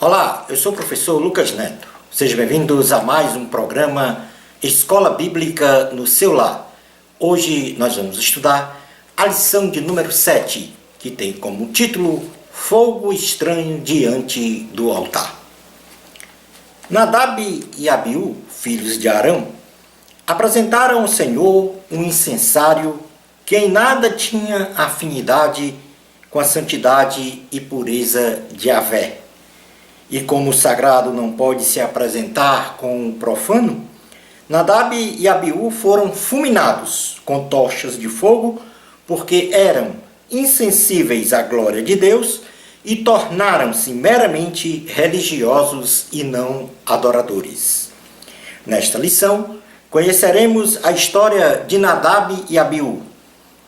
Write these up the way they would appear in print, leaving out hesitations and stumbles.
Olá, eu sou o professor Lucas Neto. Sejam bem-vindos a mais um programa Escola Bíblica no seu lar. Hoje nós vamos estudar a lição de número 7, que tem como título Fogo Estranho Diante do Altar. Nadab e Abiú, filhos de Arão, apresentaram ao Senhor um incensário que em nada tinha afinidade com a santidade e pureza de Yahvé. E como o sagrado não pode se apresentar com o profano, Nadab e Abiú foram fulminados com tochas de fogo, porque eram insensíveis à glória de Deus e tornaram-se meramente religiosos e não adoradores. Nesta lição, conheceremos a história de Nadab e Abiú.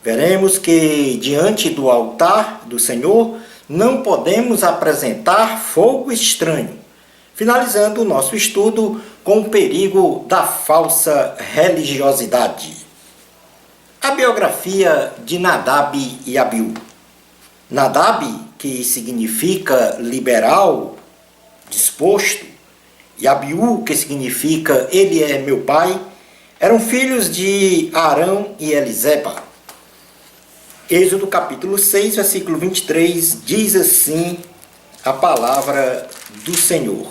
Veremos que, diante do altar do Senhor, não podemos apresentar fogo estranho, finalizando o nosso estudo com o perigo da falsa religiosidade. A biografia de Nadab e Abiú. Nadab, que significa liberal, disposto, e Abiú, que significa ele é meu pai, eram filhos de Arão e Eliseba. Êxodo capítulo 6, versículo 23, diz assim a palavra do Senhor.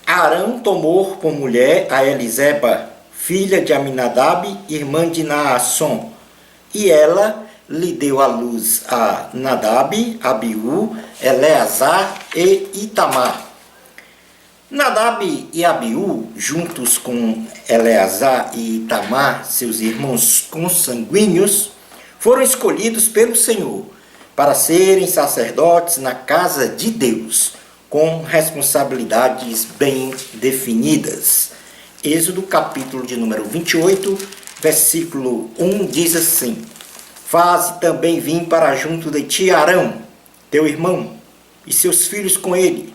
Arão tomou por mulher a Eliseba, filha de Aminadab, irmã de Naasson, e ela lhe deu à luz a Nadab, Abiú, Eleazar e Itamar. Nadab e Abiú, juntos com Eleazar e Itamar, seus irmãos consanguíneos, foram escolhidos pelo Senhor para serem sacerdotes na casa de Deus, com responsabilidades bem definidas. Êxodo capítulo de número 28, versículo 1 diz assim: Faze também vir para junto de ti Arão, teu irmão, e seus filhos com ele,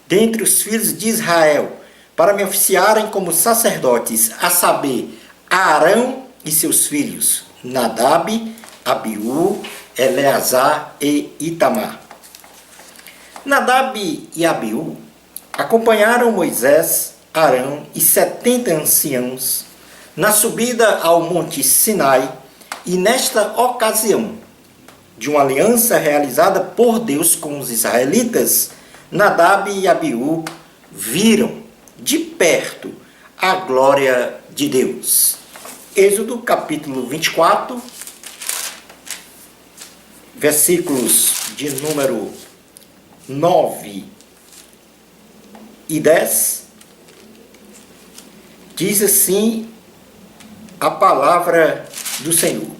dentre os filhos de Israel, para me oficiarem como sacerdotes, a saber, Arão e seus filhos, Nadab, Abiú, Eleazar e Itamar. Nadab e Abiú acompanharam Moisés, Arão e 70 anciãos na subida ao monte Sinai e nesta ocasião de uma aliança realizada por Deus com os israelitas, Nadab e Abiú viram de perto a glória de Deus. Êxodo capítulo 24, versículos de número 9 e 10, diz assim a palavra do Senhor.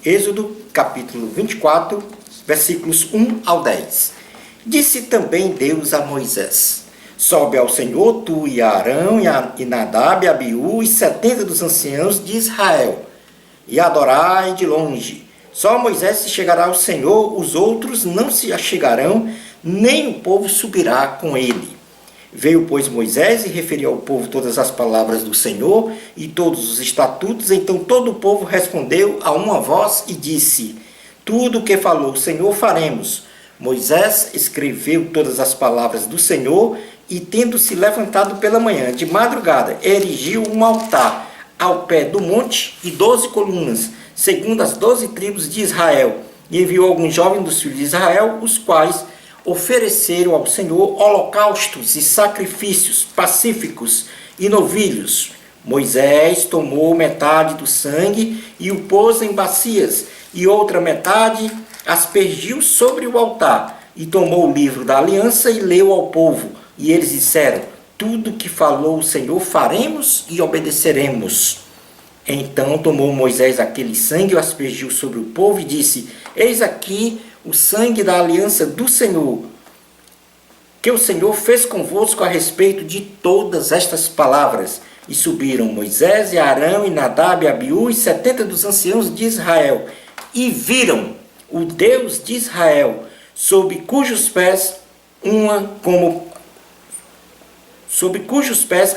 Êxodo capítulo 24, versículos 1 ao 10. Disse também Deus a Moisés: Sobe ao Senhor, tu e Arão, e Nadab, Abiú, e 70 dos anciãos de Israel, e adorai de longe. Só Moisés se chegará ao Senhor, os outros não se achegarão, nem o povo subirá com ele. Veio, pois, Moisés e referiu ao povo todas as palavras do Senhor e todos os estatutos. Então todo o povo respondeu a uma voz e disse: Tudo o que falou o Senhor faremos. Moisés escreveu todas as palavras do Senhor e, tendo-se levantado pela manhã, de madrugada, erigiu um altar ao pé do monte e 12 colunas, segundo as 12 tribos de Israel, e enviou alguns jovens dos filhos de Israel, os quais ofereceram ao Senhor holocaustos e sacrifícios pacíficos e novilhos. Moisés tomou metade do sangue e o pôs em bacias, e outra metade aspergiu sobre o altar, e tomou o livro da aliança e leu ao povo. E eles disseram: Tudo que falou o Senhor faremos e obedeceremos. Então tomou Moisés aquele sangue e o aspergiu sobre o povo e disse: Eis aqui o sangue da aliança do Senhor, que o Senhor fez convosco a respeito de todas estas palavras. E subiram Moisés e Arão e Nadab e Abiú e 70 dos anciãos de Israel, e viram o Deus de Israel, sob cujos pés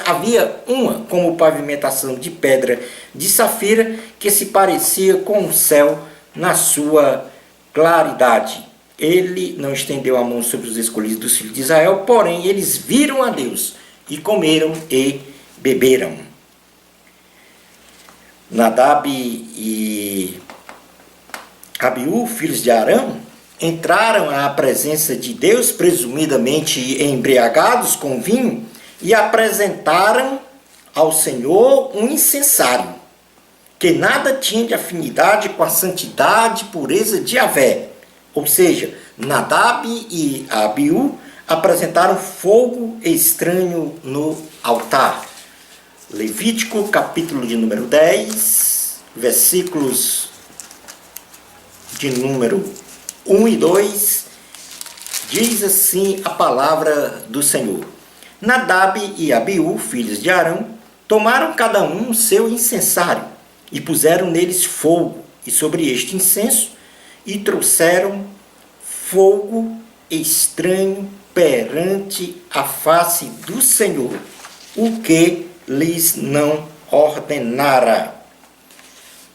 havia uma como pavimentação de pedra de safira, que se parecia com o céu na sua claridade. ele não estendeu a mão sobre os escolhidos dos filhos de Israel, porém eles viram a Deus e comeram e beberam. Nadab e Abiú, filhos de Arão, entraram à presença de Deus, presumidamente embriagados com vinho, e apresentaram ao Senhor um incensário, que nada tinha de afinidade com a santidade e pureza de Yahvé. Ou seja, Nadab e Abiú apresentaram fogo estranho no altar. Levítico, capítulo de número 10, versículos de número 1 e 2, diz assim a palavra do Senhor. Nadab e Abiú, filhos de Arão, tomaram cada um seu incensário e puseram neles fogo, e sobre este incenso e trouxeram fogo estranho perante a face do Senhor, o que lhes não ordenara.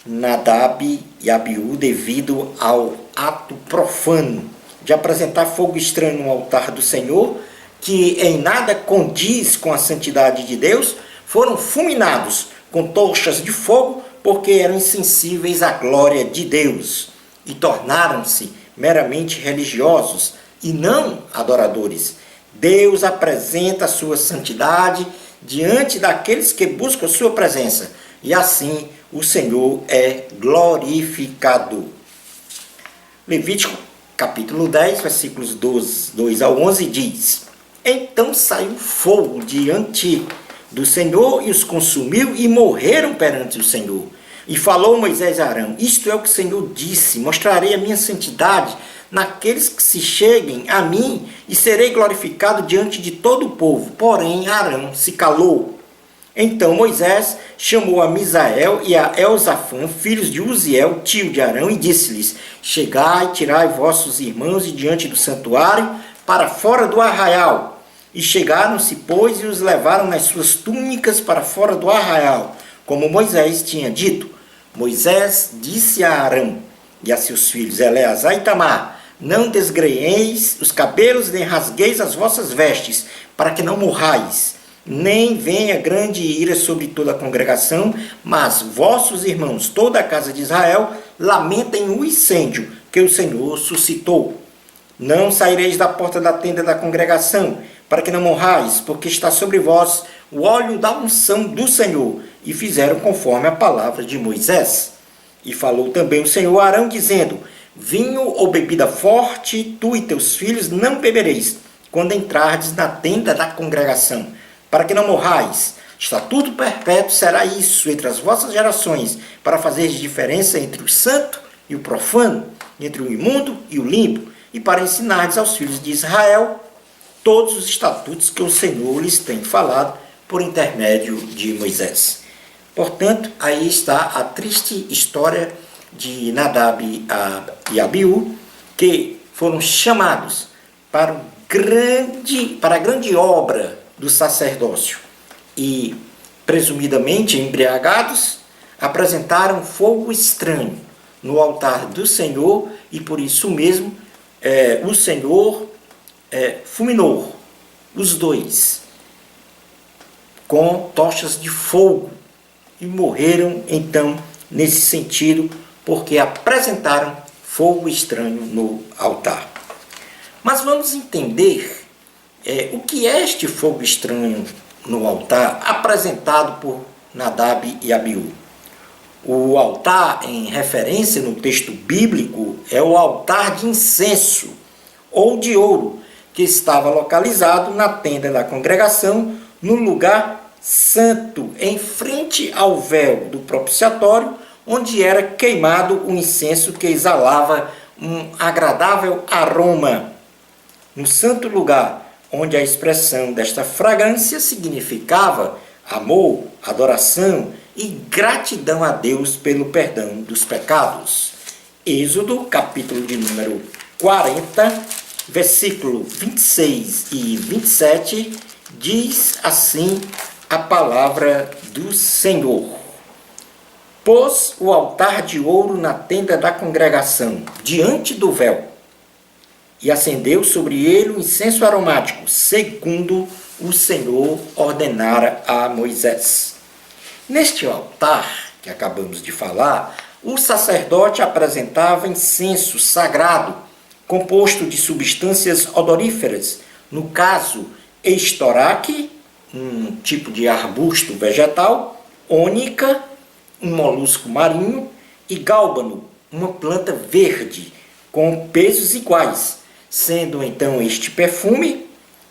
Nadab e Abiú, devido ao ato profano de apresentar fogo estranho no altar do Senhor, que em nada condiz com a santidade de Deus, foram fulminados com tochas de fogo, porque eram insensíveis à glória de Deus e tornaram-se meramente religiosos e não adoradores. Deus apresenta a sua santidade diante daqueles que buscam a sua presença, e assim o Senhor é glorificado. Levítico capítulo 10, versículos 2 ao 11 diz: Então saiu fogo diante do Senhor e os consumiu, e morreram perante o Senhor. E falou Moisés a Arão: Isto é o que o Senhor disse: mostrarei a minha santidade naqueles que se cheguem a mim, e serei glorificado diante de todo o povo. Porém Arão se calou. Então Moisés chamou a Misael e a Elzafã, filhos de Uziel, tio de Arão, e disse-lhes: Chegai, tirai vossos irmãos de diante do santuário para fora do arraial. E chegaram-se, pois, e os levaram nas suas túnicas para fora do arraial, como Moisés tinha dito. Moisés disse a Arão e a seus filhos, Eleazar e Itamar: Não desgreieis os cabelos, nem rasgueis as vossas vestes, para que não morrais, nem venha grande ira sobre toda a congregação, mas vossos irmãos, toda a casa de Israel, lamentem o incêndio que o Senhor suscitou. Não saireis da porta da tenda da congregação, para que não morrais, porque está sobre vós o óleo da unção do Senhor. E fizeram conforme a palavra de Moisés. E falou também o Senhor a Arão, dizendo: Vinho ou bebida forte, tu e teus filhos não bebereis, quando entrardes na tenda da congregação, para que não morrais. Estatuto perpétuo será isso entre as vossas gerações, para fazer diferença entre o santo e o profano, entre o imundo e o limpo, e para ensinardes aos filhos de Israel todos os estatutos que o Senhor lhes tem falado por intermédio de Moisés. Portanto, aí está a triste história de Nadab e Abiú, que foram chamados para a grande obra do sacerdócio e, presumidamente embriagados, apresentaram fogo estranho no altar do Senhor, e por isso mesmo o Senhor fulminou os dois com tochas de fogo, e morreram então nesse sentido, porque apresentaram fogo estranho no altar. Mas vamos entender o que é este fogo estranho no altar apresentado por Nadab e Abiú. O altar, em referência no texto bíblico, é o altar de incenso ou de ouro, que estava localizado na tenda da congregação, no lugar santo, em frente ao véu do propiciatório, onde era queimado o incenso que exalava um agradável aroma. No santo lugar, onde a expressão desta fragrância significava amor, adoração e gratidão a Deus pelo perdão dos pecados. Êxodo, capítulo de número 40, versículo 26 e 27, diz assim a palavra do Senhor: Pôs o altar de ouro na tenda da congregação, diante do véu, e acendeu sobre ele um incenso aromático, segundo o Senhor ordenara a Moisés. Neste altar que acabamos de falar, o sacerdote apresentava incenso sagrado, composto de substâncias odoríferas, no caso, estoraque, um tipo de arbusto vegetal, ônica, um molusco marinho, e gálbano, uma planta verde, com pesos iguais, sendo então este perfume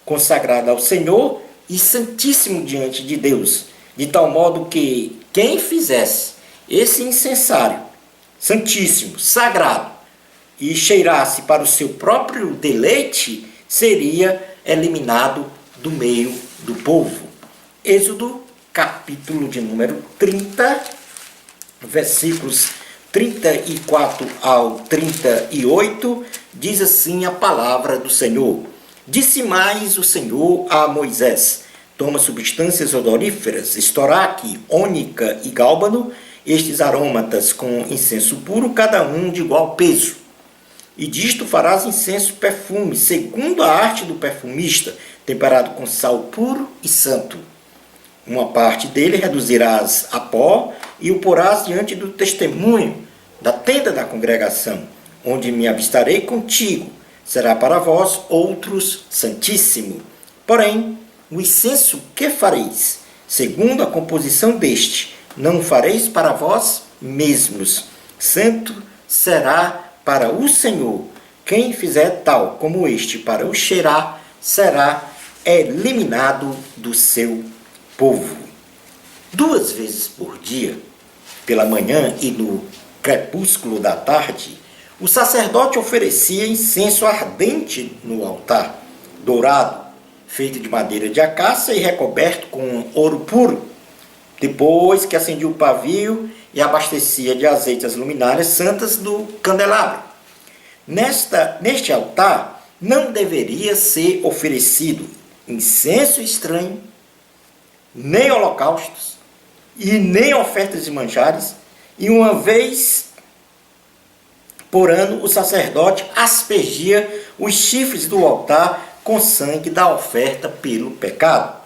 consagrado ao Senhor e santíssimo diante de Deus, de tal modo que quem fizesse esse incensário santíssimo, sagrado, e cheirasse para o seu próprio deleite, seria eliminado do meio do povo. Êxodo, capítulo de número 30, versículos 34 ao 38, diz assim a palavra do Senhor. Disse mais o Senhor a Moisés: toma substâncias odoríferas, estoraque, ônica e gálbano, estes aromatas com incenso puro, cada um de igual peso. E disto farás incenso perfume, segundo a arte do perfumista, temperado com sal puro e santo. Uma parte dele reduzirás a pó e o porás diante do testemunho da tenda da congregação, onde me avistarei contigo. Será para vós outros santíssimo. Porém, o incenso que fareis, segundo a composição deste, não o fareis para vós mesmos. Santo será para o Senhor. Quem fizer tal como este para o cheirar, será eliminado do seu povo. 2 vezes por dia, pela manhã e no crepúsculo da tarde, o sacerdote oferecia incenso ardente no altar, dourado, feito de madeira de acácia e recoberto com ouro puro. Depois que acendia o pavio e abastecia de azeite as luminárias santas do candelabro. Neste altar não deveria ser oferecido incenso estranho, nem holocaustos, e nem ofertas de manjares, e uma vez por ano o sacerdote aspergia os chifres do altar com sangue da oferta pelo pecado.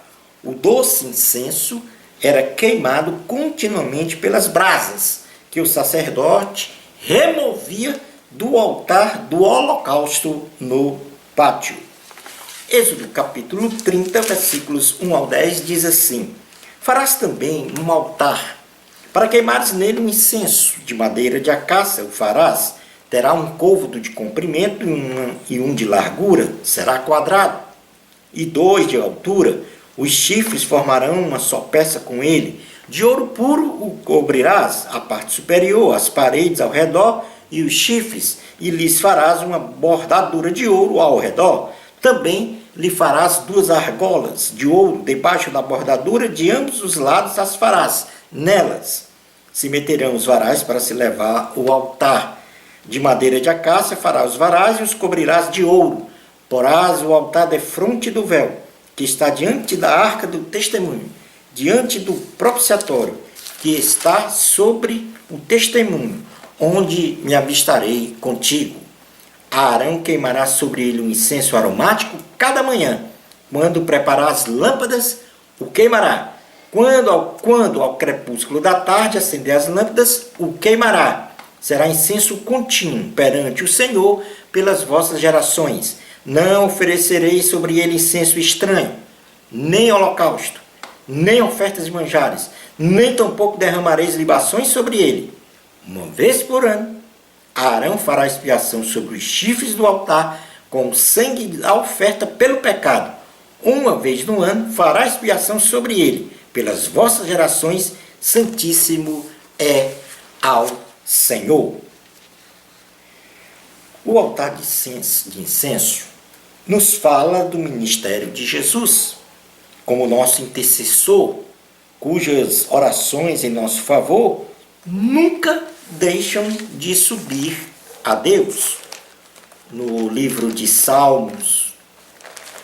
O doce incenso era queimado continuamente pelas brasas, que o sacerdote removia do altar do holocausto no pátio. Êxodo capítulo 30, versículos 1 ao 10, diz assim: farás também um altar, para queimares nele um incenso, de madeira de acácia o farás, terá um côvado de comprimento e um de largura, será quadrado, e 2 de altura. Os chifres formarão uma só peça com ele. De ouro puro o cobrirás, a parte superior, as paredes ao redor e os chifres, e lhes farás uma bordadura de ouro ao redor. Também lhe farás 2 argolas de ouro debaixo da bordadura, de ambos os lados as farás. Nelas se meterão os varais para se levar o altar. De madeira de acácia farás os varais e os cobrirás de ouro. Porás o altar defronte do véu, que está diante da arca do testemunho, diante do propiciatório, que está sobre o testemunho, onde me avistarei contigo. Arão queimará sobre ele um incenso aromático cada manhã. Quando preparar as lâmpadas, o queimará. Quando ao crepúsculo da tarde acender as lâmpadas, o queimará. Será incenso contínuo perante o Senhor pelas vossas gerações. Não oferecereis sobre ele incenso estranho, nem holocausto, nem ofertas de manjares, nem tampouco derramareis libações sobre ele. Uma vez por ano, Arão fará expiação sobre os chifres do altar com o sangue da oferta pelo pecado. Uma vez no ano fará expiação sobre ele, pelas vossas gerações, santíssimo é ao Senhor. O altar de incenso nos fala do ministério de Jesus, como nosso intercessor, cujas orações em nosso favor nunca deixam de subir a Deus. No livro de Salmos,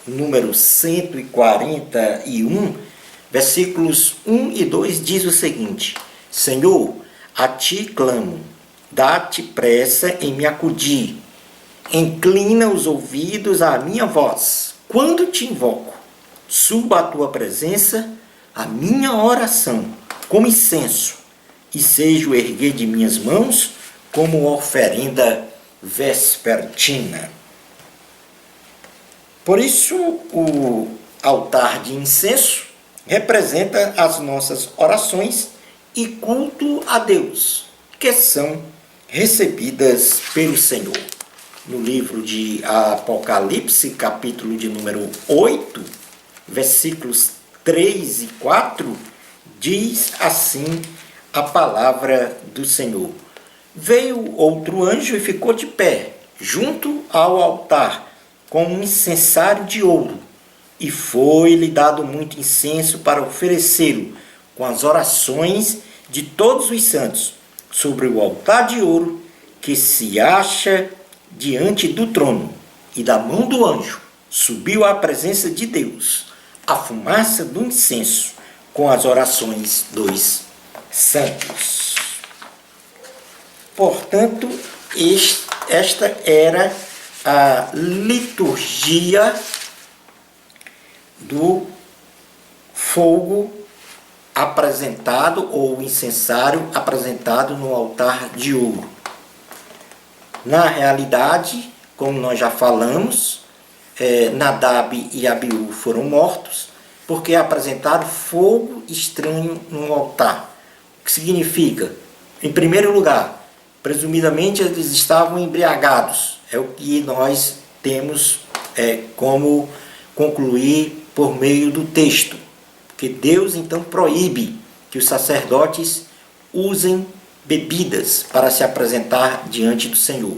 número 141, versículos 1 e 2, diz o seguinte: Senhor, a ti clamo, dá-te pressa em me acudir. inclina os ouvidos à minha voz. Quando te invoco, suba à tua presença a minha oração como incenso, e seja o erguer de minhas mãos como oferenda vespertina. Por isso, o altar de incenso representa as nossas orações e culto a Deus, que são recebidas pelo Senhor. No livro de Apocalipse, capítulo de número 8, versículos 3 e 4, diz assim a palavra do Senhor. Veio outro anjo e ficou de pé, junto ao altar, com um incensário de ouro, e foi-lhe dado muito incenso para oferecê-lo, com as orações de todos os santos, sobre o altar de ouro que se acha diante do trono. E da mão do anjo subiu à presença de Deus a fumaça do incenso, com as orações dos santos. Portanto, esta era a liturgia do fogo apresentado, ou o incensário apresentado no altar de ouro. Na realidade, como nós já falamos, Nadab e Abiú foram mortos porque apresentaram fogo estranho no altar. O que significa? Em primeiro lugar, presumidamente eles estavam embriagados. É o que nós temos como concluir por meio do texto. Porque Deus então proíbe que os sacerdotes usem bebidas para se apresentar diante do Senhor.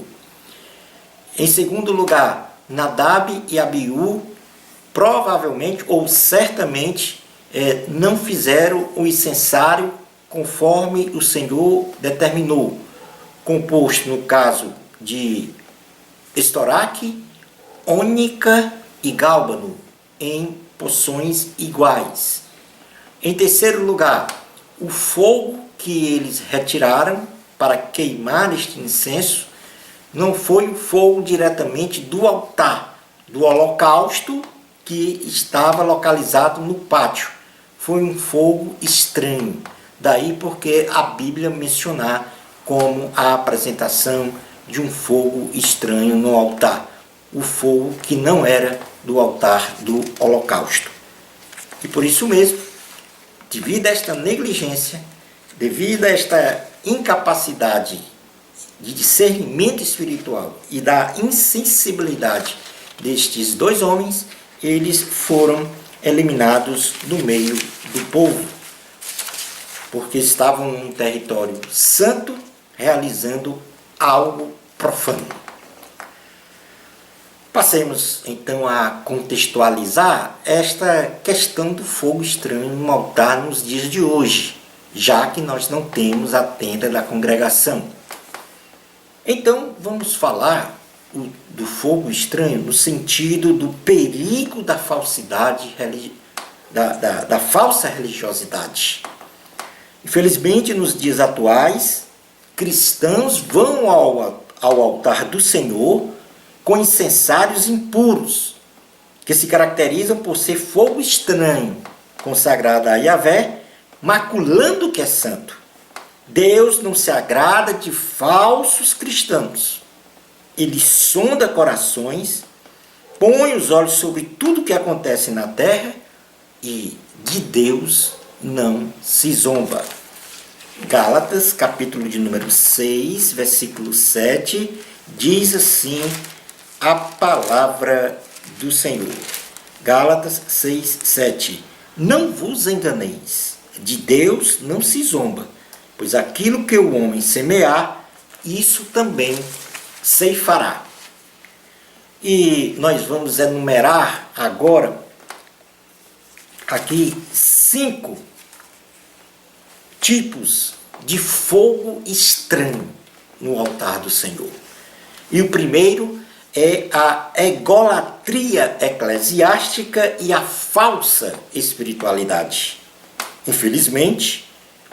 Em segundo lugar, Nadab e Abiú provavelmente ou certamente não fizeram o incensário conforme o Senhor determinou, composto no caso de estoraque, ônica e gálbano, em porções iguais. Em terceiro lugar, o fogo que eles retiraram para queimar este incenso não foi o fogo diretamente do altar, do holocausto que estava localizado no pátio. Foi um fogo estranho. Daí porque a Bíblia mencionar como a apresentação de um fogo estranho no altar. O fogo que não era do altar do holocausto. E por isso mesmo, devido a esta negligência, devido a esta incapacidade de discernimento espiritual e da insensibilidade destes dois homens, eles foram eliminados do meio do povo, porque estavam num território santo, realizando algo profano. Passemos então a contextualizar esta questão do fogo estranho no altar nos dias de hoje, já que nós não temos a tenda da congregação. Então vamos falar do fogo estranho no sentido do perigo da falsidade, da falsa religiosidade. Infelizmente, nos dias atuais, cristãos vão ao altar do Senhor com incensários impuros, que se caracterizam por ser fogo estranho, consagrado a Yahvé, maculando o que é santo. Deus não se agrada de falsos cristãos. Ele sonda corações, põe os olhos sobre tudo o que acontece na terra e de Deus não se zomba. Gálatas, capítulo de número 6, versículo 7, diz assim a palavra do Senhor. Gálatas 6, 7. Não vos enganeis, de Deus não se zomba, pois aquilo que o homem semear, isso também ceifará. E nós vamos enumerar agora aqui 5 tipos de fogo estranho no altar do Senhor. E o primeiro é a egolatria eclesiástica e a falsa espiritualidade. Infelizmente,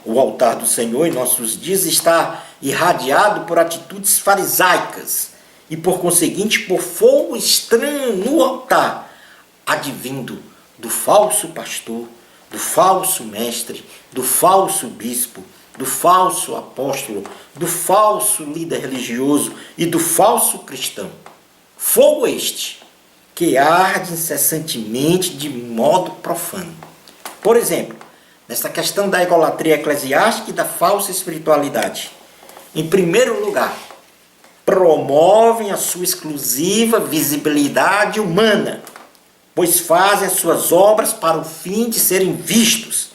o altar do Senhor em nossos dias está irradiado por atitudes farisaicas e por conseguinte por fogo estranho no altar, advindo do falso pastor, do falso mestre, do falso bispo, do falso apóstolo, do falso líder religioso e do falso cristão. Fogo este que arde incessantemente de modo profano. Por exemplo, nesta questão da egolatria eclesiástica e da falsa espiritualidade. Em primeiro lugar, promovem a sua exclusiva visibilidade humana, pois fazem as suas obras para o fim de serem vistos,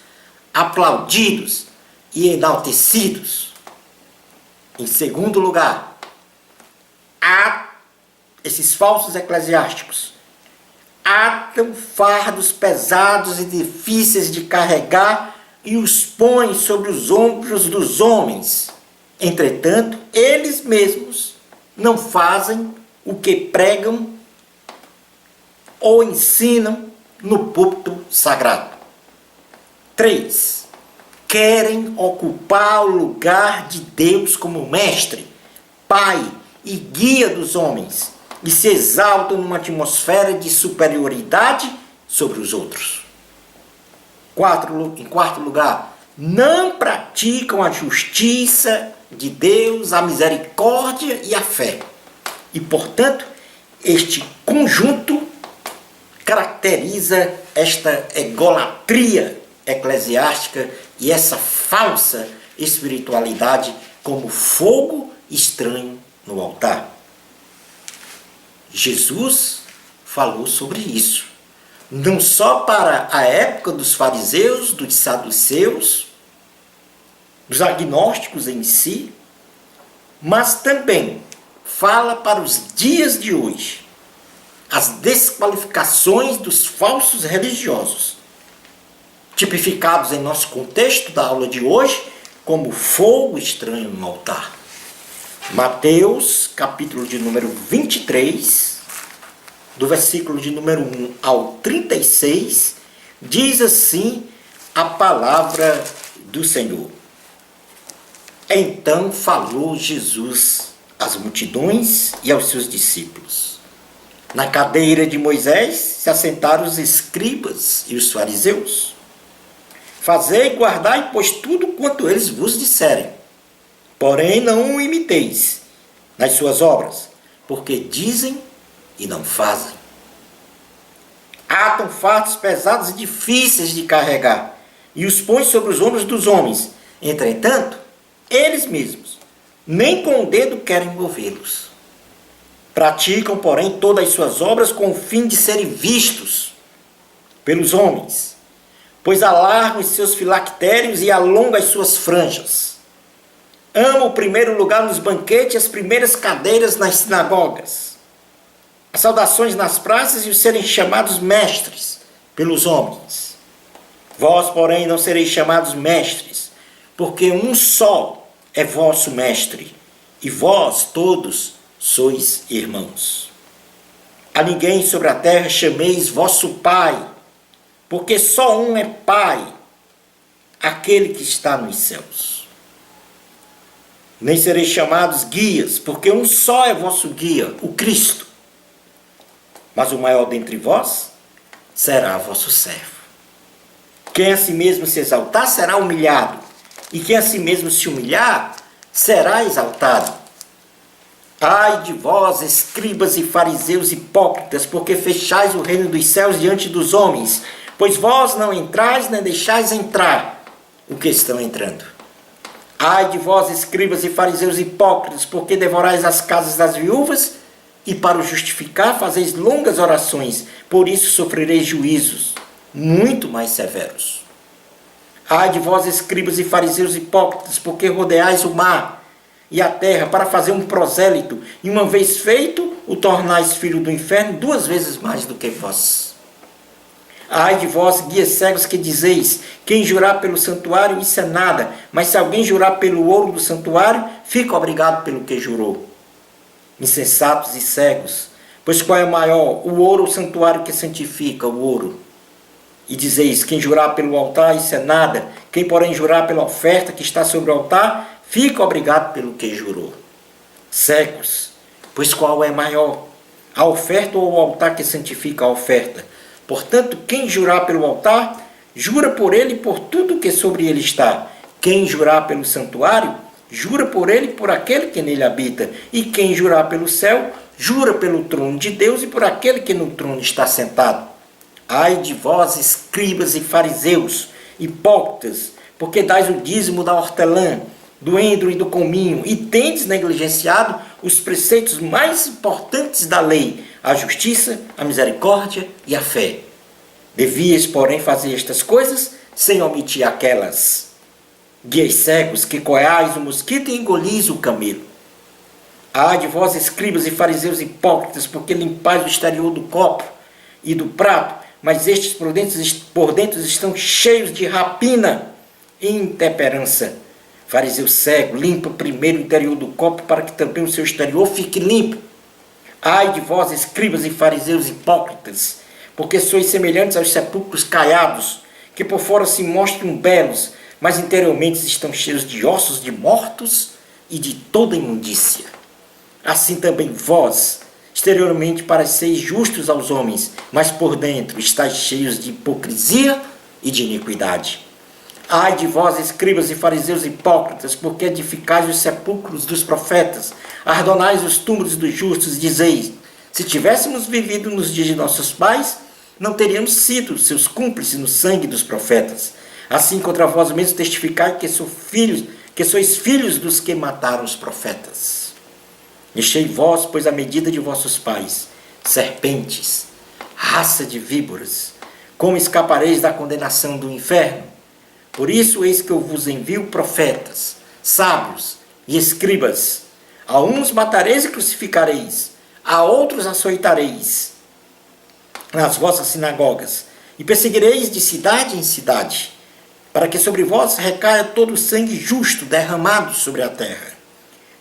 aplaudidos e enaltecidos. Em segundo lugar, há esses falsos eclesiásticos atam fardos pesados e difíceis de carregar e os põem sobre os ombros dos homens. Entretanto, eles mesmos não fazem o que pregam ou ensinam no púlpito sagrado. 3. Querem ocupar o lugar de Deus como mestre, pai e guia dos homens e se exaltam numa atmosfera de superioridade sobre os outros. Em quarto lugar, não praticam a justiça de Deus, a misericórdia e a fé. E, portanto, este conjunto caracteriza esta egolatria eclesiástica e essa falsa espiritualidade como fogo estranho no altar. Jesus falou sobre isso, não só para a época dos fariseus, dos saduceus, dos agnósticos em si, mas também fala para os dias de hoje, as desqualificações dos falsos religiosos, tipificados em nosso contexto da aula de hoje como fogo estranho no altar. Mateus, capítulo de número 23, do versículo de número 1 ao 36, diz assim a palavra do Senhor. Então falou Jesus às multidões e aos seus discípulos. Na cadeira de Moisés se assentaram os escribas e os fariseus. Fazei e guardai, pois, tudo quanto eles vos disserem. Porém, não o imiteis nas suas obras, porque dizem e não fazem. Atam fardos pesados e difíceis de carregar, e os põem sobre os ombros dos homens. Entretanto, eles mesmos nem com o dedo querem movê-los. Praticam, porém, todas as suas obras com o fim de serem vistos pelos homens, pois alargam os seus filactérios e alongam as suas franjas. Amam o primeiro lugar nos banquetes e as primeiras cadeiras nas sinagogas, as saudações nas praças e os serem chamados mestres pelos homens. Vós, porém, não sereis chamados mestres, porque um só é vosso mestre, e vós todos sois irmãos. A ninguém sobre a terra chameis vosso Pai, porque só um é Pai, aquele que está nos céus. Nem sereis chamados guias, porque um só é vosso guia, o Cristo. Mas o maior dentre vós será vosso servo. Quem a si mesmo se exaltar será humilhado, e quem a si mesmo se humilhar será exaltado. Ai de vós, escribas e fariseus hipócritas, porque fechais o reino dos céus diante dos homens, pois vós não entrais nem deixais entrar o que estão entrando. Ai de vós, escribas e fariseus hipócritas, porque devorais as casas das viúvas e para o justificar fazeis longas orações, por isso sofrereis juízos muito mais severos. Ai de vós, escribas e fariseus hipócritas, porque rodeais o mar e a terra para fazer um prosélito, e uma vez feito, o tornais filho do inferno 2 vezes mais do que vós. Ai de vós, guias cegos, que dizeis, quem jurar pelo santuário, isso é nada, mas se alguém jurar pelo ouro do santuário, fica obrigado pelo que jurou. Insensatos e cegos, pois qual é maior, o ouro ou o santuário que santifica o ouro? E dizeis, quem jurar pelo altar, isso é nada, quem porém jurar pela oferta que está sobre o altar, fica obrigado pelo que jurou. Cegos, Pois qual é maior, a oferta ou o altar que santifica a oferta? Portanto, quem jurar pelo altar, jura por ele e por tudo que sobre ele está. Quem jurar pelo santuário, jura por ele e por aquele que nele habita. E quem jurar pelo céu, jura pelo trono de Deus e por aquele que no trono está sentado. Ai de vós, escribas e fariseus, hipócritas, porque dais o dízimo da hortelã, do endro e do cominho, e tendes negligenciado os preceitos mais importantes da lei, a justiça, a misericórdia e a fé. Devias, porém, fazer estas coisas sem omitir aquelas. Guias cegos, que coeais o mosquito e engolis o camelo. Ai de vós, escribas e fariseus hipócritas, porque limpais o exterior do copo e do prato, mas estes por dentro estão cheios de rapina e intemperança. Fariseu cego, limpa primeiro o interior do copo, para que também o seu exterior fique limpo. Ai de vós, escribas e fariseus hipócritas, porque sois semelhantes aos sepulcros caiados, que por fora se mostram belos, mas interiormente estão cheios de ossos de mortos e de toda imundícia. Assim também vós, exteriormente pareceis justos aos homens, mas por dentro estáis cheios de hipocrisia e de iniquidade. Ai de vós, escribas e fariseus hipócritas, porque edificais os sepulcros dos profetas, ardonais os túmulos dos justos, dizeis: se tivéssemos vivido nos dias de nossos pais, não teríamos sido seus cúmplices no sangue dos profetas. Assim contra vós mesmos testificai que sois filhos dos que mataram os profetas. Enchei vós, pois, a medida de vossos pais, serpentes, raça de víboras, como escapareis da condenação do inferno? Por isso, eis que eu vos envio profetas, sábios e escribas. A uns matareis e crucificareis, a outros açoitareis nas vossas sinagogas, e perseguireis de cidade em cidade, para que sobre vós recaia todo o sangue justo derramado sobre a terra,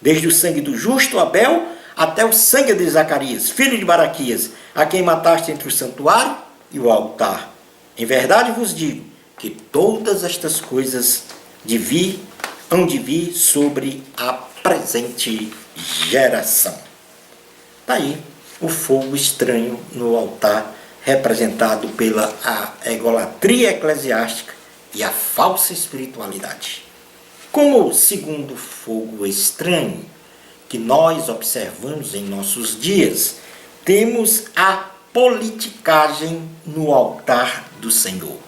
desde o sangue do justo Abel até o sangue de Zacarias, filho de Baraquias, a quem mataste entre o santuário e o altar. Em verdade vos digo que todas estas coisas hão de vir sobre a presente geração. Está aí o fogo estranho no altar, representado pela egolatria eclesiástica e a falsa espiritualidade. Como o segundo fogo estranho que nós observamos em nossos dias, temos a politicagem no altar do Senhor.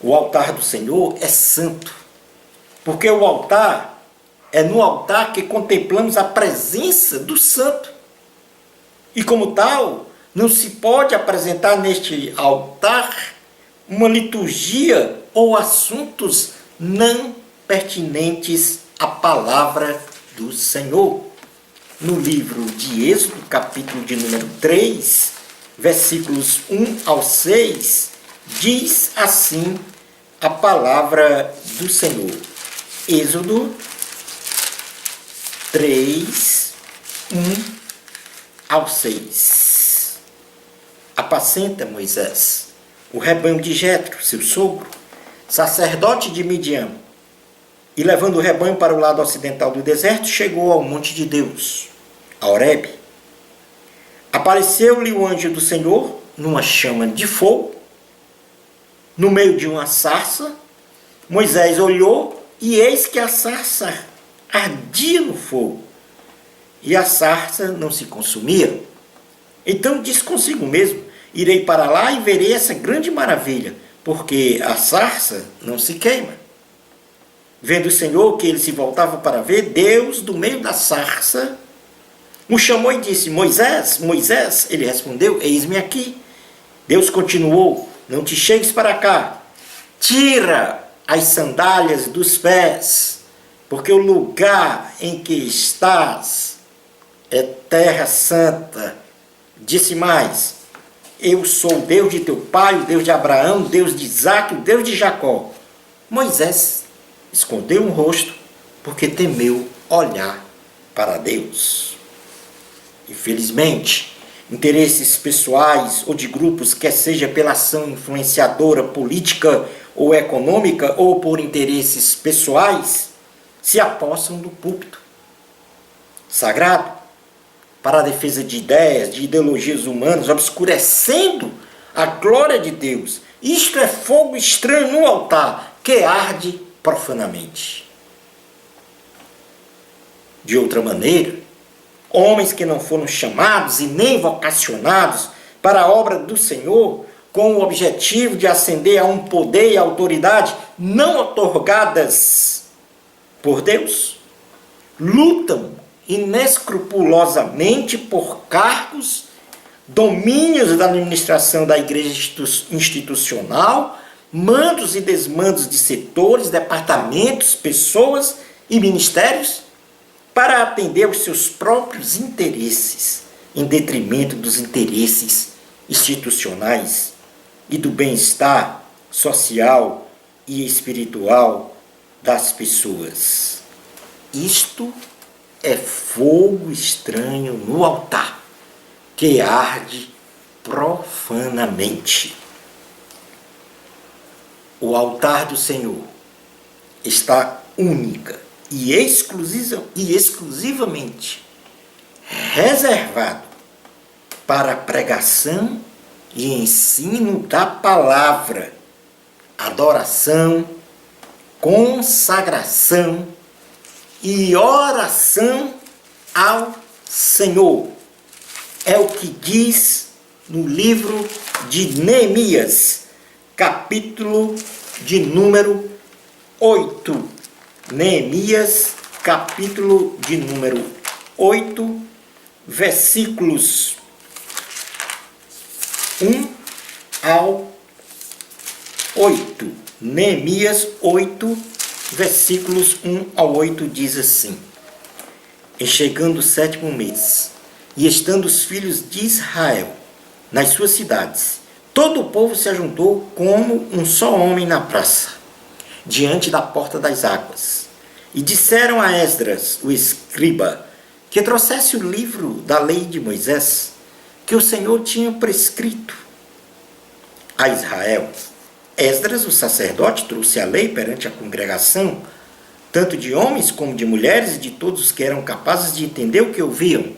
O altar do Senhor é santo, porque o altar é no altar que contemplamos a presença do santo. E como tal, não se pode apresentar neste altar uma liturgia ou assuntos não pertinentes à palavra do Senhor. No livro de Êxodo, capítulo de número 3, versículos 1 ao 6, diz assim a palavra do Senhor. Êxodo 3, 1 ao 6. Apacenta, Moisés, o rebanho de Jetro, seu sogro, sacerdote de Midian, e levando o rebanho para o lado ocidental do deserto, chegou ao monte de Deus, a Horebe. Apareceu-lhe o anjo do Senhor numa chama de fogo, no meio de uma sarça. Moisés olhou, e eis que a sarça ardia no fogo, e a sarça não se consumia. Então disse consigo mesmo: irei para lá e verei essa grande maravilha, porque a sarça não se queima. Vendo o Senhor que ele se voltava para ver, Deus, do meio da sarça, o chamou e disse: Moisés, Moisés. Ele respondeu: eis-me aqui. Deus continuou: não te chegues para cá, tira as sandálias dos pés, porque o lugar em que estás é terra santa. Disse mais: eu sou o Deus de teu pai, o Deus de Abraão, o Deus de Isaque, o Deus de Jacó. Moisés escondeu o rosto, porque temeu olhar para Deus. Infelizmente, interesses pessoais ou de grupos, quer seja pela ação influenciadora política ou econômica, ou por interesses pessoais, se apossam do púlpito sagrado, para a defesa de ideias, de ideologias humanas, obscurecendo a glória de Deus. Isto é fogo estranho no altar, que arde profanamente. De outra maneira, homens que não foram chamados e nem vocacionados para a obra do Senhor, com o objetivo de ascender a um poder e autoridade não otorgadas por Deus, lutam inescrupulosamente por cargos, domínios da administração da igreja institucional, mandos e desmandos de setores, departamentos, pessoas e ministérios, para atender aos seus próprios interesses, em detrimento dos interesses institucionais e do bem-estar social e espiritual das pessoas. Isto é fogo estranho no altar, que arde profanamente. O altar do Senhor está única e exclusivamente reservado para a pregação e ensino da palavra, adoração, consagração e oração ao Senhor. É o que diz no livro de Neemias, capítulo de número 8. Neemias, capítulo de número 8, versículos 1 ao 8. Neemias 8, versículos 1 ao 8 diz assim: E chegando o 7º mês, e estando os filhos de Israel nas suas cidades, todo o povo se ajuntou como um só homem na praça, diante da porta das águas. E disseram a Esdras, o escriba, que trouxesse o livro da lei de Moisés, que o Senhor tinha prescrito a Israel. Esdras, o sacerdote, trouxe a lei perante a congregação, tanto de homens como de mulheres, e de todos os que eram capazes de entender o que ouviam.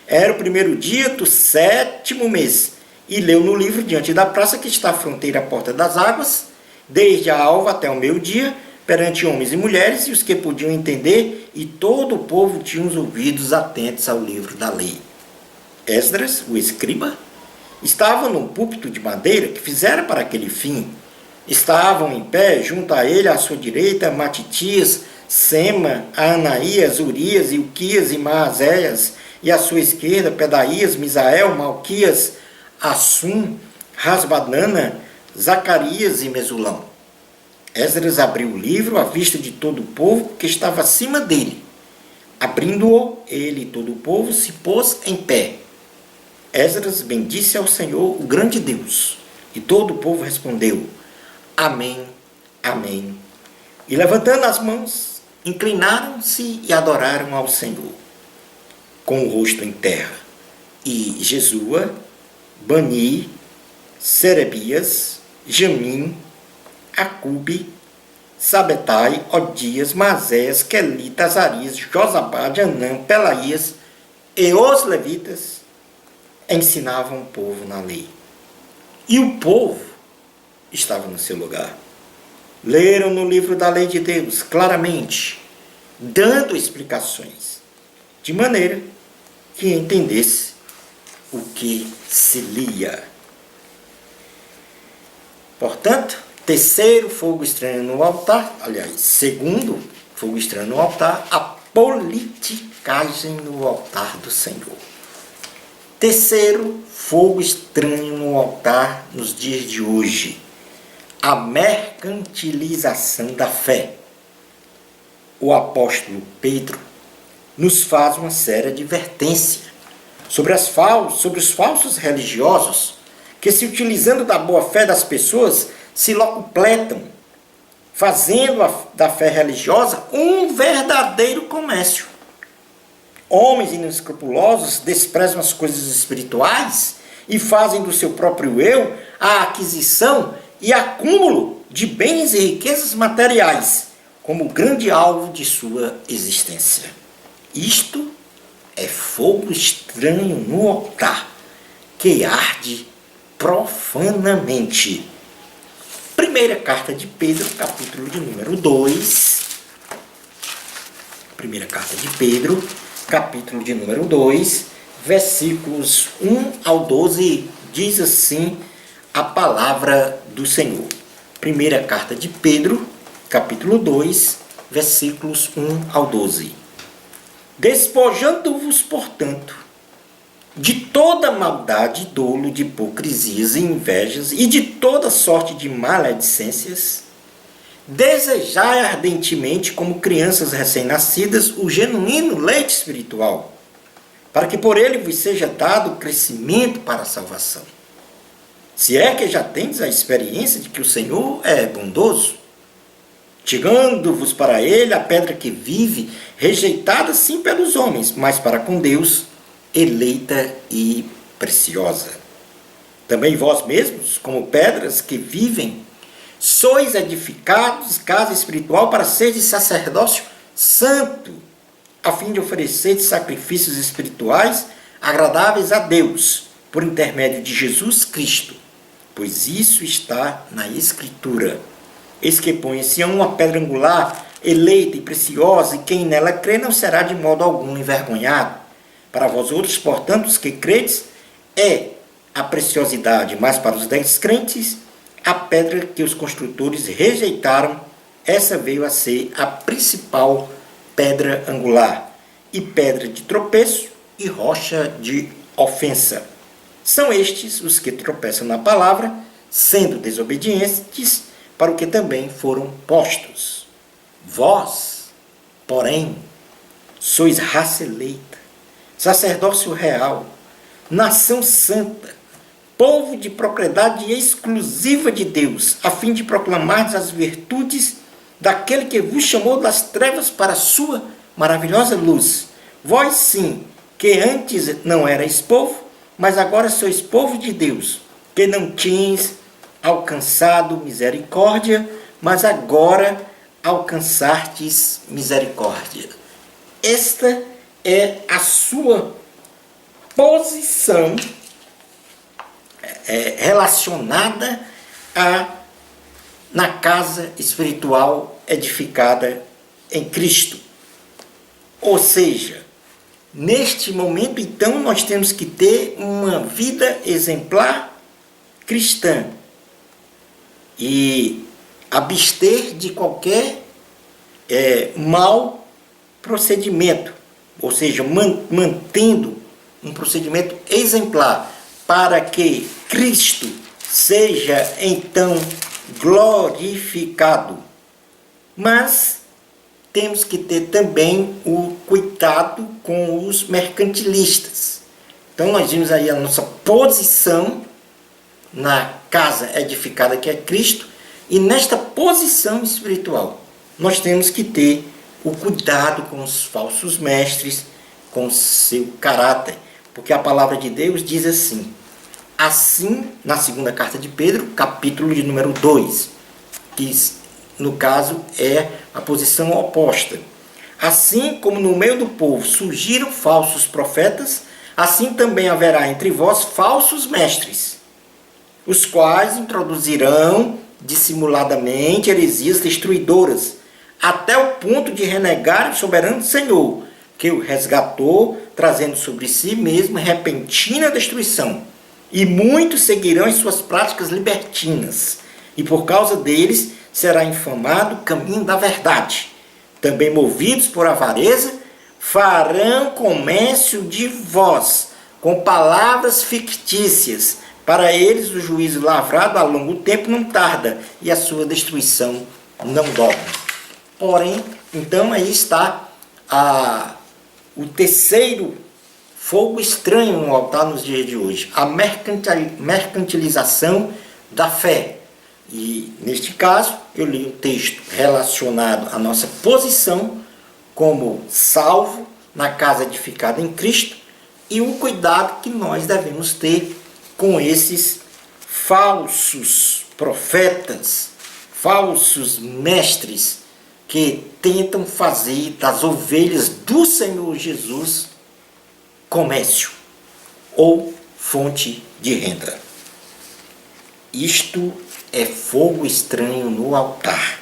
Era o 1º dia do 7º mês, e leu no livro diante da praça que está à fronteira à porta das águas, desde a alva até o meio-dia, perante homens e mulheres, e os que podiam entender, e todo o povo tinha os ouvidos atentos ao livro da lei. Esdras, o escriba, estava num púlpito de madeira que fizera para aquele fim. Estavam em pé, junto a ele, à sua direita, Matitias, Sema, Anaías, Urias, Ilquias e Maazéias, e à sua esquerda, Pedaías, Misael, Malquias, Assum, Rasbadana, Zacarias e Mesulão. Esdras abriu o livro à vista de todo o povo que estava acima dele. Abrindo-o, ele e todo o povo se pôs em pé. Esdras bendisse ao Senhor, o grande Deus, e todo o povo respondeu: Amém, amém. E levantando as mãos, inclinaram-se e adoraram ao Senhor, com o rosto em terra. E Jesua, Bani, Serebias, Jamim, Acube, Sabetai, Odias, Mazéias, Quelita, Azarias, Josabade, Anã, Pelaías e os levitas ensinavam o povo na lei. E o povo estava no seu lugar. Leram no livro da lei de Deus claramente, dando explicações, de maneira que entendesse o que se lia. Portanto, terceiro fogo estranho no altar, aliás, segundo fogo estranho no altar, a politicagem no altar do Senhor. Terceiro fogo estranho no altar nos dias de hoje, a mercantilização da fé. O apóstolo Pedro nos faz uma séria advertência sobre os falsos religiosos que, se utilizando da boa fé das pessoas, se locupletam, fazendo da fé religiosa um verdadeiro comércio. Homens inescrupulosos desprezam as coisas espirituais e fazem do seu próprio eu a aquisição e acúmulo de bens e riquezas materiais como grande alvo de sua existência. Isto é fogo estranho no altar, que arde profanamente. Primeira carta de Pedro, capítulo de número 2. Primeira carta de Pedro, capítulo de número 2, versículos 1 ao 12, diz assim a palavra do Senhor. Primeira carta de Pedro, capítulo 2, versículos 1 ao 12. Despojando-vos, portanto, de toda maldade, dolo, de hipocrisias e invejas e de toda sorte de maledicências, desejai ardentemente, como crianças recém-nascidas, o genuíno leite espiritual, para que por ele vos seja dado crescimento para a salvação. Se é que já tendes a experiência de que o Senhor é bondoso, tirando-vos para ele a pedra que vive, rejeitada sim pelos homens, mas para com Deus, eleita e preciosa. Também vós mesmos, como pedras que vivem, sois edificados casa espiritual para seres sacerdócio santo, a fim de oferecer sacrifícios espirituais agradáveis a Deus, por intermédio de Jesus Cristo, pois isso está na Escritura. Eis que põe em Sião uma pedra angular, eleita e preciosa, e quem nela crê não será de modo algum envergonhado. Para vós outros, portanto, os que credes, é a preciosidade, mas para os descrentes, a pedra que os construtores rejeitaram, essa veio a ser a principal pedra angular, e pedra de tropeço e rocha de ofensa. São estes os que tropeçam na palavra, sendo desobedientes para o que também foram postos. Vós, porém, sois raça eleita, sacerdócio real, nação santa, povo de propriedade exclusiva de Deus, a fim de proclamar as virtudes daquele que vos chamou das trevas para a sua maravilhosa luz. Vós sim, que antes não erais povo, mas agora sois povo de Deus, que não tinhas alcançado misericórdia, mas agora alcançastes misericórdia. Esta é a sua posição relacionada na casa espiritual edificada em Cristo. Ou seja, neste momento, então, nós temos que ter uma vida exemplar cristã e abster de qualquer mau procedimento, ou seja, mantendo um procedimento exemplar, para que Cristo seja então glorificado. Mas temos que ter também o cuidado com os mercantilistas. Então nós vimos aí a nossa posição na casa edificada que é Cristo, e nesta posição espiritual nós temos que ter o cuidado com os falsos mestres, com o seu caráter, porque a palavra de Deus diz assim, na segunda carta de Pedro, capítulo de número 2, que no caso é a posição oposta. Assim como no meio do povo surgiram falsos profetas, assim também haverá entre vós falsos mestres, os quais introduzirão dissimuladamente heresias destruidoras, até o ponto de renegar o soberano Senhor, que o resgatou, trazendo sobre si mesmo repentina destruição. E muitos seguirão as suas práticas libertinas, e por causa deles será infamado o caminho da verdade. Também movidos por avareza, farão comércio de vós, com palavras fictícias. Para eles o juízo lavrado a longo tempo não tarda, e a sua destruição não dorme. Porém, então aí está o terceiro fogo estranho no altar nos dias de hoje, a mercantilização da fé. E neste caso, eu li um texto relacionado à nossa posição como salvo na casa edificada em Cristo e o cuidado que nós devemos ter com esses falsos profetas, falsos mestres que tentam fazer das ovelhas do Senhor Jesus comércio ou fonte de renda. Isto é fogo estranho no altar,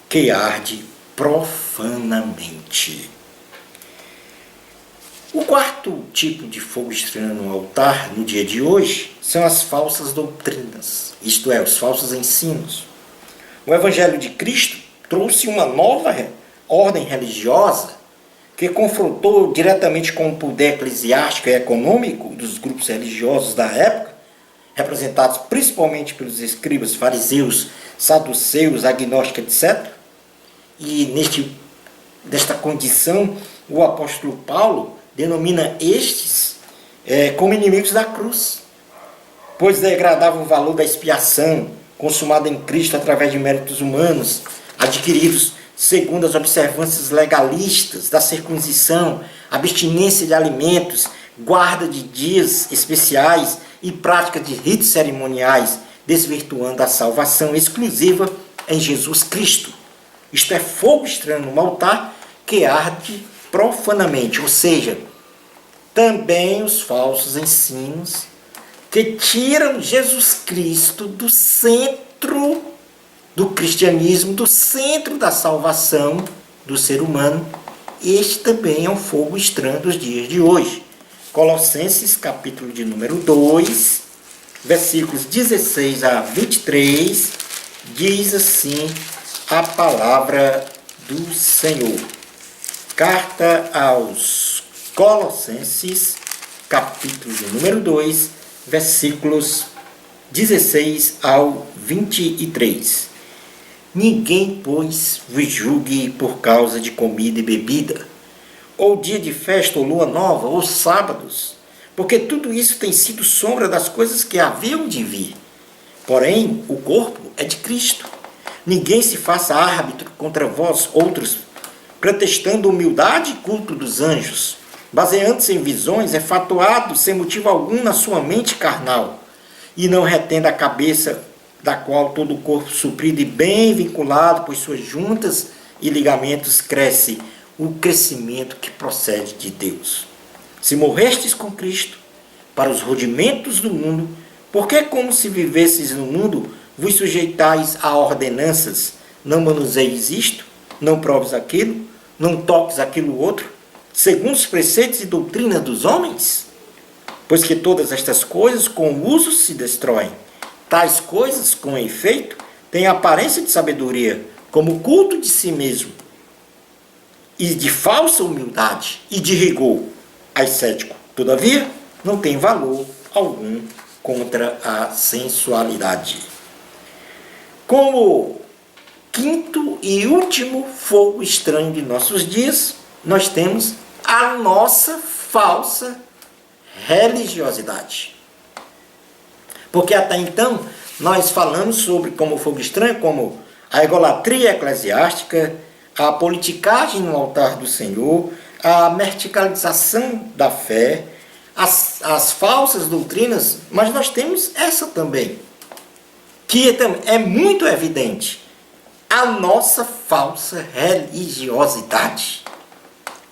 que arde profanamente. O quarto tipo de fogo estranho no altar, no dia de hoje, são as falsas doutrinas, isto é, os falsos ensinos. O Evangelho de Cristo trouxe uma nova ordem religiosa que confrontou diretamente com o poder eclesiástico e econômico dos grupos religiosos da época, representados principalmente pelos escribas, fariseus, saduceus, agnósticos, etc. E nesta condição, o apóstolo Paulo denomina estes como inimigos da cruz, pois degradavam o valor da expiação consumada em Cristo através de méritos humanos, adquiridos segundo as observâncias legalistas da circuncisão, abstinência de alimentos, guarda de dias especiais e prática de ritos cerimoniais, desvirtuando a salvação exclusiva em Jesus Cristo. Isto é fogo estranho no altar que arde profanamente, ou seja, também os falsos ensinos que tiram Jesus Cristo do centro do cristianismo, do centro da salvação do ser humano. Este também é um fogo estranho dos dias de hoje. Colossenses, capítulo de número 2, versículos 16 a 23, diz assim a palavra do Senhor. Carta aos Colossenses, capítulo de número 2, versículos 16 ao 23. Ninguém, pois, vos julgue por causa de comida e bebida, ou dia de festa, ou lua nova, ou sábados, porque tudo isso tem sido sombra das coisas que haviam de vir. Porém, o corpo é de Cristo. Ninguém se faça árbitro contra vós outros, pretextando humildade e culto dos anjos, baseando-se em visões, efatuados sem motivo algum na sua mente carnal, e não retendo a cabeça, da qual todo o corpo suprido e bem vinculado por suas juntas e ligamentos cresce, o crescimento que procede de Deus. Se morrestes com Cristo para os rudimentos do mundo, porque como se vivesseis no mundo, vos sujeitais a ordenanças, não manuseis isto, não proves aquilo, não toques aquilo outro, segundo os preceitos e doutrina dos homens? Pois que todas estas coisas com o uso se destroem. Tais coisas, com efeito, têm aparência de sabedoria, como culto de si mesmo, e de falsa humildade, e de rigor ascético. Todavia, não tem valor algum contra a sensualidade. Como quinto e último fogo estranho de nossos dias, nós temos a nossa falsa religiosidade. Porque até então nós falamos sobre como fogo estranho, como a egolatria eclesiástica, a politicagem no altar do Senhor, a verticalização da fé, as falsas doutrinas, mas nós temos essa também, que é muito evidente, a nossa falsa religiosidade.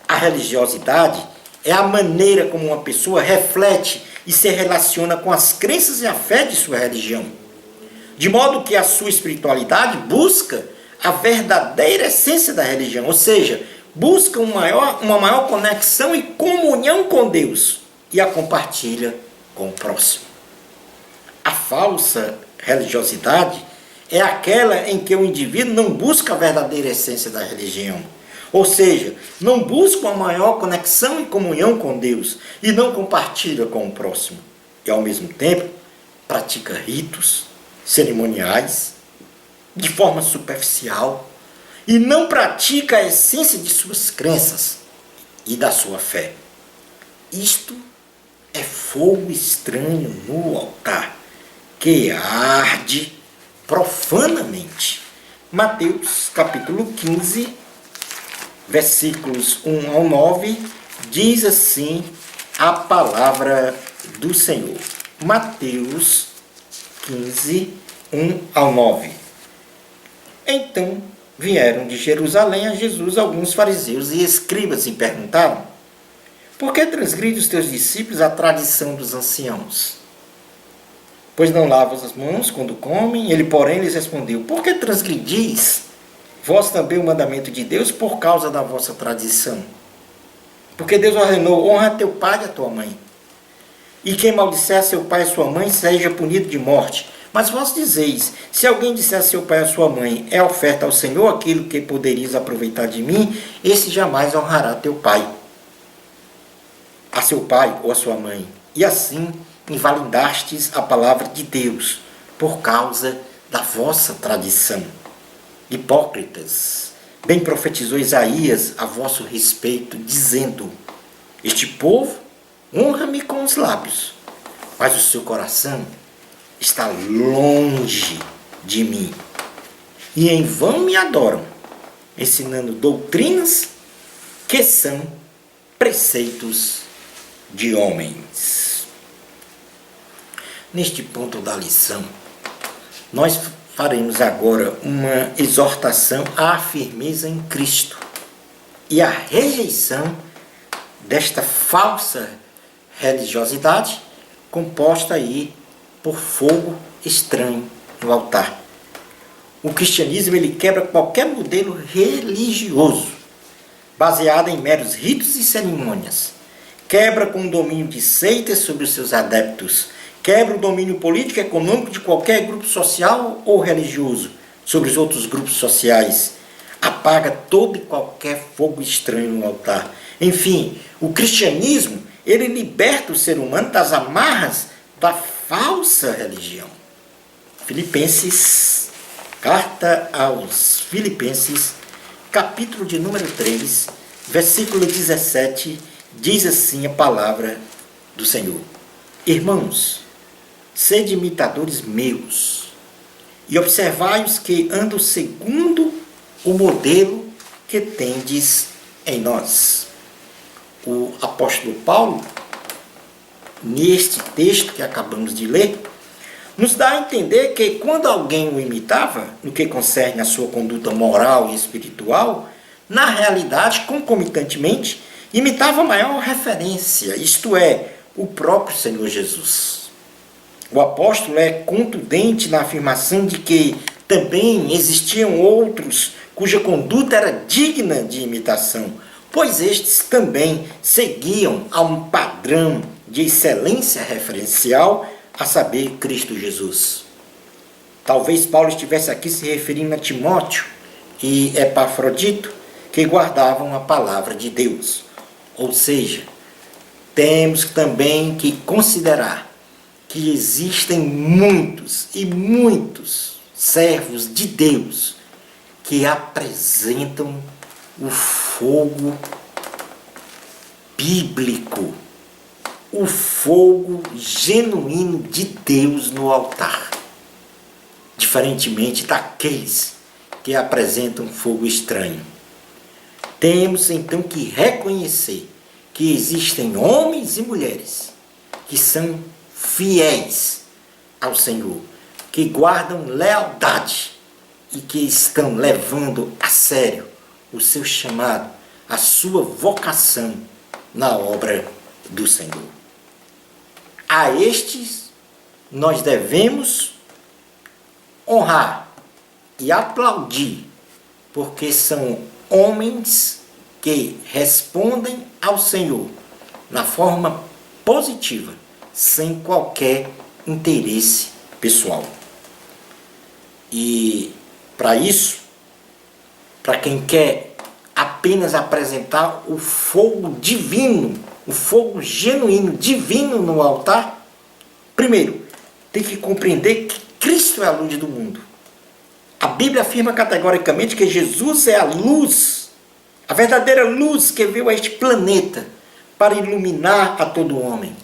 A religiosidade é a maneira como uma pessoa reflete e se relaciona com as crenças e a fé de sua religião, de modo que a sua espiritualidade busca a verdadeira essência da religião, ou seja, busca uma maior conexão e comunhão com Deus e a compartilha com o próximo. A falsa religiosidade é aquela em que o indivíduo não busca a verdadeira essência da religião, ou seja, não busca uma maior conexão e comunhão com Deus e não compartilha com o próximo. E ao mesmo tempo, pratica ritos cerimoniais de forma superficial e não pratica a essência de suas crenças e da sua fé. Isto é fogo estranho no altar, que arde profanamente. Mateus capítulo 15, versículos 1 ao 9, diz assim a palavra do Senhor. Mateus 15, 1 ao 9. Então vieram de Jerusalém a Jesus alguns fariseus e escribas e perguntaram: Por que transgride os teus discípulos a tradição dos anciãos? Pois não lavam as mãos quando comem. Ele, porém, lhes respondeu: por que transgredis vós também o mandamento de Deus por causa da vossa tradição? Porque Deus ordenou: honra teu pai e a tua mãe. E quem maldisser a seu pai e a sua mãe seja punido de morte. Mas vós dizeis: se alguém disser a seu pai e a sua mãe, é oferta ao Senhor aquilo que poderias aproveitar de mim, esse jamais honrará teu pai, a seu pai ou a sua mãe. E assim invalidastes a palavra de Deus por causa da vossa tradição. Hipócritas, bem profetizou Isaías a vosso respeito, dizendo: este povo honra-me com os lábios, mas o seu coração está longe de mim. E em vão me adoram, ensinando doutrinas que são preceitos de homens. Neste ponto da lição, nós faremos agora uma exortação à firmeza em Cristo e à rejeição desta falsa religiosidade composta aí por fogo estranho no altar. O cristianismo ele quebra qualquer modelo religioso baseado em meros ritos e cerimônias. Quebra com o domínio de seitas sobre os seus adeptos. Quebra o domínio político e econômico de qualquer grupo social ou religioso sobre os outros grupos sociais. Apaga todo e qualquer fogo estranho no altar. Enfim, o cristianismo ele liberta o ser humano das amarras da falsa religião. Filipenses, carta aos Filipenses, capítulo de número 3, versículo 17, diz assim a palavra do Senhor: irmãos, sede imitadores meus, e observai os que andam segundo o modelo que tendes em nós. O apóstolo Paulo, neste texto que acabamos de ler, nos dá a entender que quando alguém o imitava, no que concerne a sua conduta moral e espiritual, na realidade, concomitantemente, imitava a maior referência, isto é, o próprio Senhor Jesus. O apóstolo é contundente na afirmação de que também existiam outros cuja conduta era digna de imitação, pois estes também seguiam a um padrão de excelência referencial, a saber, Cristo Jesus. Talvez Paulo estivesse aqui se referindo a Timóteo e Epafrodito, que guardavam a palavra de Deus. Ou seja, temos também que considerar que existem muitos e muitos servos de Deus que apresentam o fogo bíblico, o fogo genuíno de Deus no altar, diferentemente daqueles que apresentam fogo estranho. Temos então que reconhecer que existem homens e mulheres que são fiéis ao Senhor, que guardam lealdade e que estão levando a sério o seu chamado, a sua vocação na obra do Senhor. A estes nós devemos honrar e aplaudir, porque são homens que respondem ao Senhor na forma positiva, sem qualquer interesse pessoal. E para isso, para quem quer apenas apresentar o fogo divino, o fogo genuíno, divino no altar, primeiro, tem que compreender que Cristo é a luz do mundo. A Bíblia afirma categoricamente que Jesus é a luz, a verdadeira luz que veio a este planeta para iluminar a todo homem.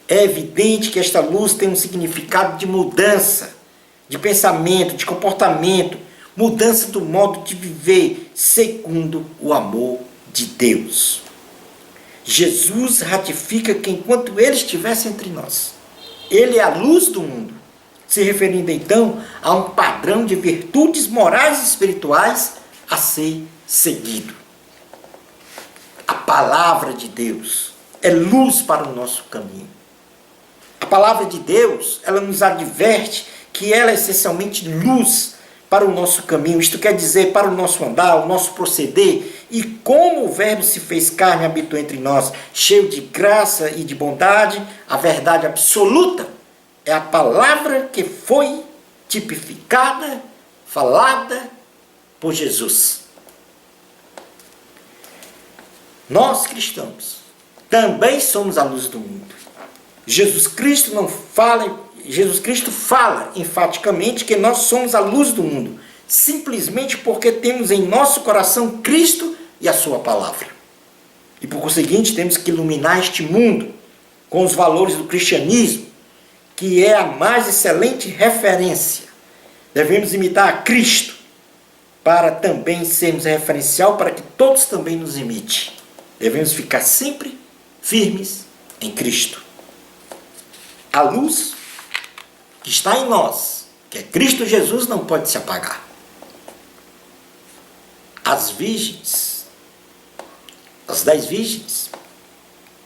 É evidente que esta luz tem um significado de mudança, de pensamento, de comportamento, mudança do modo de viver segundo o amor de Deus. Jesus ratifica que enquanto Ele estivesse entre nós, Ele é a luz do mundo, se referindo então a um padrão de virtudes morais e espirituais a ser seguido. A palavra de Deus é luz para o nosso caminho. A palavra de Deus, ela nos adverte que ela é essencialmente luz para o nosso caminho. Isto quer dizer, para o nosso andar, o nosso proceder. E como o Verbo se fez carne e habitou entre nós, cheio de graça e de bondade, a verdade absoluta é a palavra que foi tipificada, falada por Jesus. Nós cristãos também somos a luz do mundo. Jesus Cristo fala enfaticamente que nós somos a luz do mundo, simplesmente porque temos em nosso coração Cristo e a sua palavra. E por conseguinte, temos que iluminar este mundo com os valores do cristianismo, que é a mais excelente referência. Devemos imitar a Cristo para também sermos referencial para que todos também nos imitem. Devemos ficar sempre firmes em Cristo. A luz que está em nós, que é Cristo Jesus, não pode se apagar. As virgens, as 10 virgens,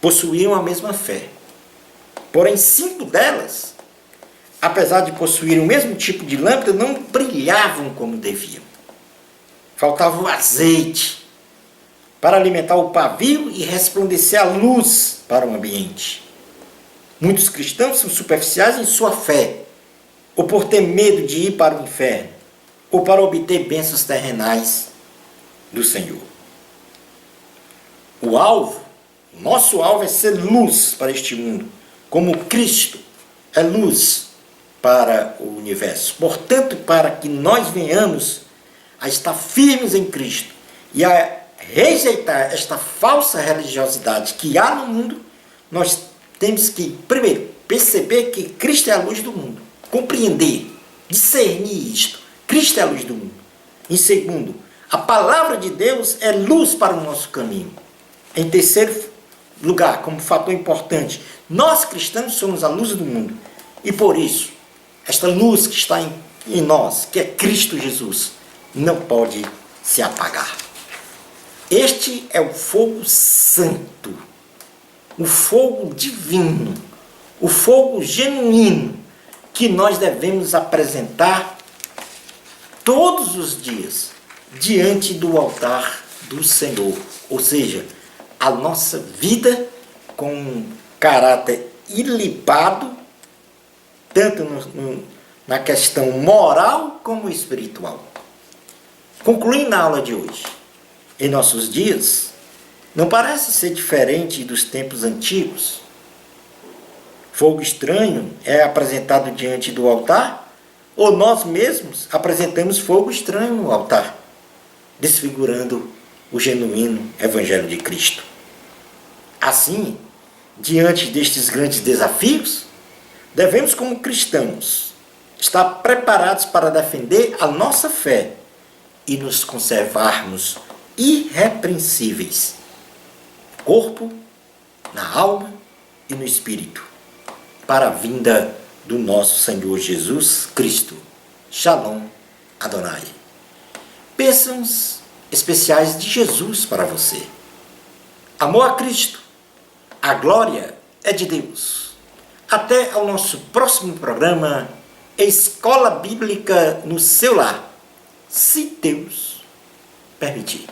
possuíam a mesma fé. Porém, 5 delas, apesar de possuírem o mesmo tipo de lâmpada, não brilhavam como deviam. Faltava o azeite para alimentar o pavio e resplandecer a luz para o ambiente. Muitos cristãos são superficiais em sua fé, ou por ter medo de ir para o inferno, ou para obter bênçãos terrenais do Senhor. O nosso alvo é ser luz para este mundo, como Cristo é luz para o universo. Portanto, para que nós venhamos a estar firmes em Cristo e a rejeitar esta falsa religiosidade que há no mundo, nós temos que, primeiro, perceber que Cristo é a luz do mundo. Compreender, discernir isto. Cristo é a luz do mundo. Em segundo, a palavra de Deus é luz para o nosso caminho. Em terceiro lugar, como fator importante, nós cristãos somos a luz do mundo. E por isso, esta luz que está em nós, que é Cristo Jesus, não pode se apagar. Este é o fogo santo, o fogo divino, o fogo genuíno que nós devemos apresentar todos os dias diante do altar do Senhor. Ou seja, a nossa vida com um caráter ilibado, tanto na questão moral como espiritual. Concluindo a aula de hoje, em nossos dias, não parece ser diferente dos tempos antigos. Fogo estranho é apresentado diante do altar, ou nós mesmos apresentamos fogo estranho no altar, desfigurando o genuíno Evangelho de Cristo. Assim, diante destes grandes desafios, devemos, como cristãos, estar preparados para defender a nossa fé e nos conservarmos irrepreensíveis, no corpo, na alma e no espírito, para a vinda do nosso Senhor Jesus Cristo. Shalom Adonai. Bênçãos especiais de Jesus para você. Amor a Cristo. A glória é de Deus. Até ao nosso próximo programa, Escola Bíblica no seu lar, se Deus permitir.